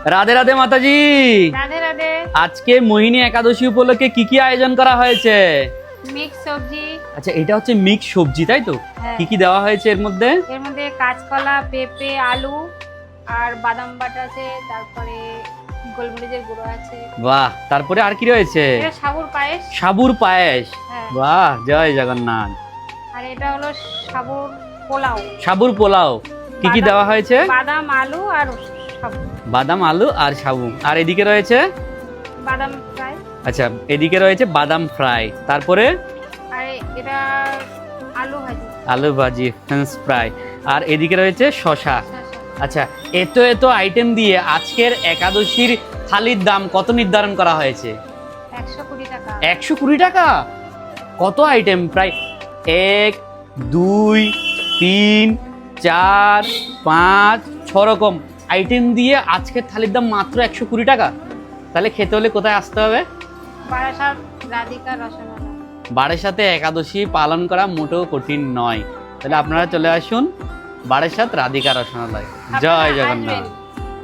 রাধে রাধে মাতাজি। রাধে রাধে। আজকে মোহিনী একাদশী উপলক্ষে কি কি আয়োজন করা হয়েছে? মিক্স সবজি। আচ্ছা, এটা হচ্ছে মিক্স সবজি, তাই তো? হ্যাঁ। কি কি দেওয়া হয়েছে এর মধ্যে? এর মধ্যে কাঁচকলা, পেঁপে, আলু আর বাদাম বাটা আছে, তারপরে গোলমরিচের গুঁড়ো আছে। বাহ, তারপরে আর কি রয়েছে? এটা সাবুর পায়েস। সাবুর পায়েস। হ্যাঁ। বাহ, জয় জগন্নাথ। আর এটা হলো সাবুর পোলাও। সাবুর পোলাও। কি কি দেওয়া হয়েছে? বাদাম, আলু আর সাবু। বাদাম, আলু আর সাবু। আর এদিকে রয়েছে? বাদাম ফ্রাই। আচ্ছা, এদিকে রয়েছে বাদাম ফ্রাই। তারপরে আর এটা আলু ভাজি। আলু ভাজি, ফ্রেঞ্চ ফ্রাই। আর এদিকে রয়েছে শসা। আচ্ছা, এত এত আইটেম দিয়ে আজকের একাদশীর থালির দাম কত নির্ধারণ করা হয়েছে? 120 টাকা। 120 টাকা? কত আইটেম? প্রায় 1 2 3 4 5 6 রকম আইটেম দিয়ে আজকের থালির দাম মাত্র 120 টাকা। তাহলে খেতে হলে কোথায় আসতে হবে? বারাসাত রাধিকা রসমালাই। বারাসাতে একাদশী পালন করা মোটেও কঠিন নয়। তাহলে আপনারা চলে আসুন বারাসাত রাধিকা রসমালাই। জয় আপনারা জগন্নাথ। আসবেন।